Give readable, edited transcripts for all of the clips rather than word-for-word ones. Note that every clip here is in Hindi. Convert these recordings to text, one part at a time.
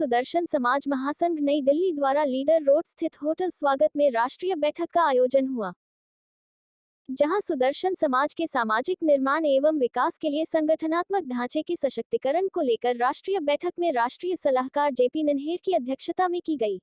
सुदर्शन समाज महासंघ नई दिल्ली द्वारा लीडर रोड स्थित होटल स्वागत में राष्ट्रीय बैठक का आयोजन हुआ, जहां सुदर्शन समाज के सामाजिक निर्माण एवं विकास के लिए संगठनात्मक ढांचे के सशक्तिकरण को लेकर राष्ट्रीय बैठक में राष्ट्रीय सलाहकार जेपी नन्हेर की अध्यक्षता में की गई,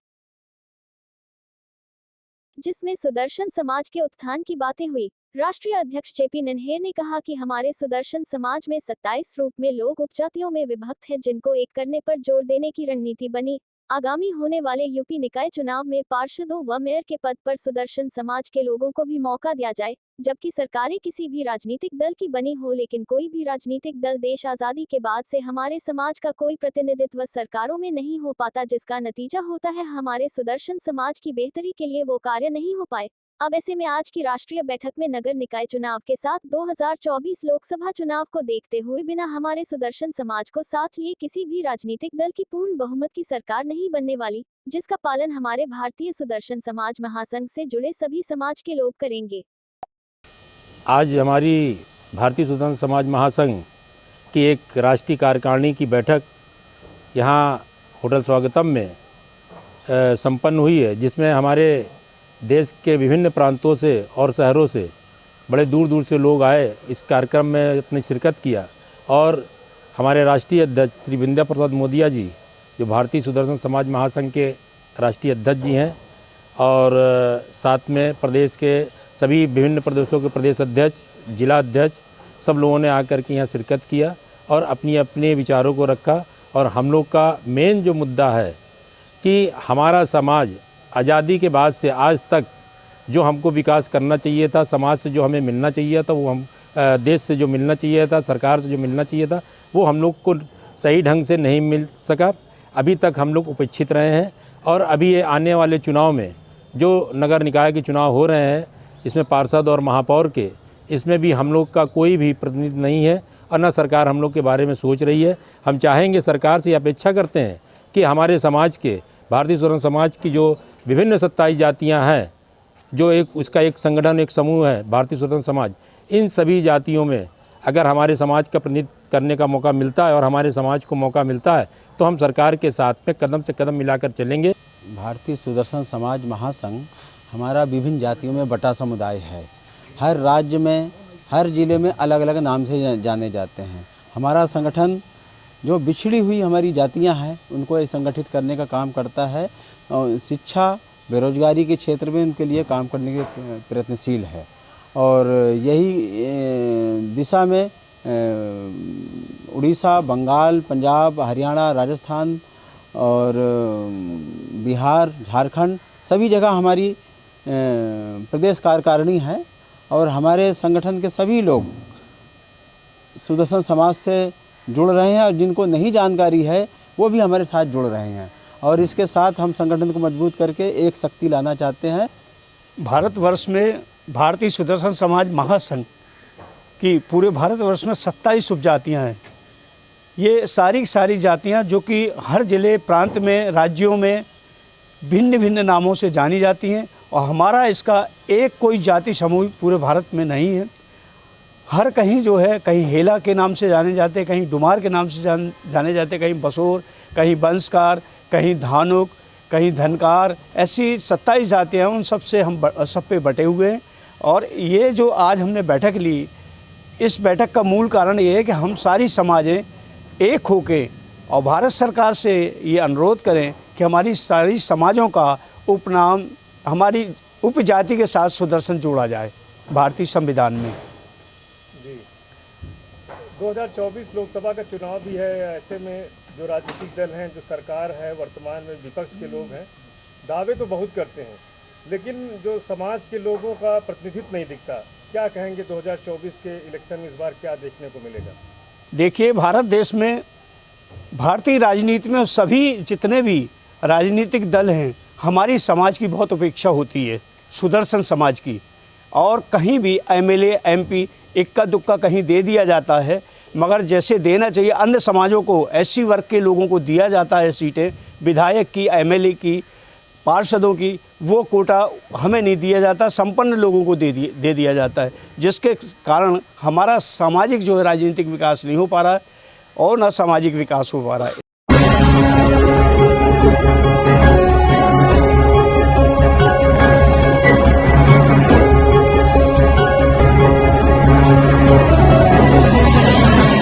जिसमें सुदर्शन समाज के उत्थान की बातें हुई। राष्ट्रीय अध्यक्ष जेपी नन्हेर ने कहा कि हमारे सुदर्शन समाज में 27 रूप में लोग उपजातियों में विभक्त हैं, जिनको एक करने पर जोर देने की रणनीति बनी। आगामी होने वाले यूपी निकाय चुनाव में पार्षदों व मेयर के पद पर सुदर्शन समाज के लोगों को भी मौका दिया जाए, जबकि सरकारें किसी भी राजनीतिक दल की बनी हो, लेकिन कोई भी राजनीतिक दल देश आजादी के बाद से हमारे समाज का कोई प्रतिनिधित्व सरकारों में नहीं हो पाता, जिसका नतीजा होता है हमारे सुदर्शन समाज की बेहतरी के लिए वो कार्य नहीं हो पाए। अब ऐसे में आज की राष्ट्रीय बैठक में नगर निकाय चुनाव के साथ 2024 लोकसभा चुनाव को देखते हुए बिना हमारे सुदर्शन समाज को साथ लिए किसी भी राजनीतिक दल की पूर्ण बहुमत की सरकार नहीं बनने वाली, जिसका पालन हमारे भारतीय सुदर्शन समाज महासंघ से जुड़े सभी समाज के लोग करेंगे। आज हमारी भारतीय सुदर्शन समाज महासंघ की एक राष्ट्रीय कार्यकारिणी की बैठक यहाँ होटल स्वागतम में संपन्न हुई है, जिसमें हमारे देश के विभिन्न प्रांतों से और शहरों से बड़े दूर दूर से लोग आए, इस कार्यक्रम में अपनी शिरकत किया। और हमारे राष्ट्रीय अध्यक्ष श्री विंध्या प्रसाद मोदिया जी, जो भारतीय सुदर्शन समाज महासंघ के राष्ट्रीय अध्यक्ष जी हैं, और साथ में प्रदेश के सभी विभिन्न प्रदेशों के प्रदेश अध्यक्ष, जिला अध्यक्ष, सब लोगों ने आकर के यहाँ शिरकत किया और अपनी अपने विचारों को रखा। और हम लोग का मेन जो मुद्दा है कि हमारा समाज आज़ादी के बाद से आज तक जो हमको विकास करना चाहिए था, समाज से जो हमें मिलना चाहिए था, वो हम देश से जो मिलना चाहिए था, सरकार से जो मिलना चाहिए था, वो हम लोग को सही ढंग से नहीं मिल सका। अभी तक हम लोग उपेक्षित रहे हैं। और अभी ये आने वाले चुनाव में जो नगर निकाय के चुनाव हो रहे हैं, इसमें पार्षद और महापौर के, इसमें भी हम लोग का कोई भी प्रतिनिधि नहीं है और न सरकार हम लोग के बारे में सोच रही है। हम चाहेंगे, सरकार से अपेक्षा करते हैं कि हमारे समाज के, भारतीय सुदर्शन समाज की जो विभिन्न 27 जातियां हैं, जो उसका एक संगठन, एक समूह है भारतीय सुदर्शन समाज, इन सभी जातियों में अगर हमारे समाज का प्रतिनिधित्व करने का मौका मिलता है और हमारे समाज को मौका मिलता है, तो हम सरकार के साथ में कदम से कदम मिलाकर चलेंगे। भारतीय सुदर्शन समाज महासंघ हमारा विभिन्न जातियों में बटा समुदाय है। हर राज्य में, हर जिले में अलग अलग नाम से जाने जाते हैं। हमारा संगठन जो बिछड़ी हुई हमारी जातियां हैं, उनको संगठित करने का काम करता है और शिक्षा, बेरोजगारी के क्षेत्र में उनके लिए काम करने के प्रयत्नशील है। और यही दिशा में उड़ीसा, बंगाल, पंजाब, हरियाणा, राजस्थान और बिहार, झारखंड, सभी जगह हमारी प्रदेश कार्यकारिणी है। और हमारे संगठन के सभी लोग सुदर्शन समाज से जुड़ रहे हैं और जिनको नहीं जानकारी है वो भी हमारे साथ जुड़ रहे हैं। और इसके साथ हम संगठन को मजबूत करके एक शक्ति लाना चाहते हैं। भारतवर्ष में भारतीय सुदर्शन समाज महासंघ की पूरे भारतवर्ष में 27 उपजातियाँ हैं। ये सारी जातियाँ जो कि हर जिले, प्रांत में, राज्यों में भिन्न भिन्न नामों से जानी जाती हैं। और हमारा इसका एक कोई जाति समूह पूरे भारत में नहीं है। हर कहीं जो है, कहीं हेला के नाम से जाने जाते, कहीं डुमार के नाम से जाने जाते, कहीं बसोर, कहीं बंसकार, कहीं धानुक, कहीं धनकार, ऐसी 27 जातियाँ उन सब से हम सब पे बटे हुए हैं। और ये जो आज हमने बैठक ली, इस बैठक का मूल कारण ये है कि हम सारी समाजें एक होके और भारत सरकार से ये अनुरोध करें कि हमारी सारी समाजों का उपनाम हमारी उपजाति के साथ सुदर्शन जोड़ा जाए भारतीय संविधान में। 2024 लोकसभा का चुनाव भी है। ऐसे में जो राजनीतिक दल हैं, जो सरकार है, वर्तमान में विपक्ष के लोग हैं, दावे तो बहुत करते हैं, लेकिन जो समाज के लोगों का प्रतिनिधित्व नहीं दिखता। क्या कहेंगे 2024 के इलेक्शन में इस बार क्या देखने को मिलेगा? देखिए, भारत देश में भारतीय राजनीति में सभी जितने भी राजनीतिक दल हैं, हमारी समाज की बहुत उपेक्षा होती है, सुदर्शन समाज की। और कहीं भी एमएलए, एमपी इक्का दुक्का कहीं दे दिया जाता है, मगर जैसे देना चाहिए अन्य समाजों को, एससी वर्ग के लोगों को दिया जाता है सीटें, विधायक की, एमएलए की, पार्षदों की, वो कोटा हमें नहीं दिया जाता, संपन्न लोगों को दे दिया जाता है, जिसके कारण हमारा सामाजिक जो है राजनीतिक विकास नहीं हो पा रहा है और न सामाजिक विकास हो पा रहा है। है।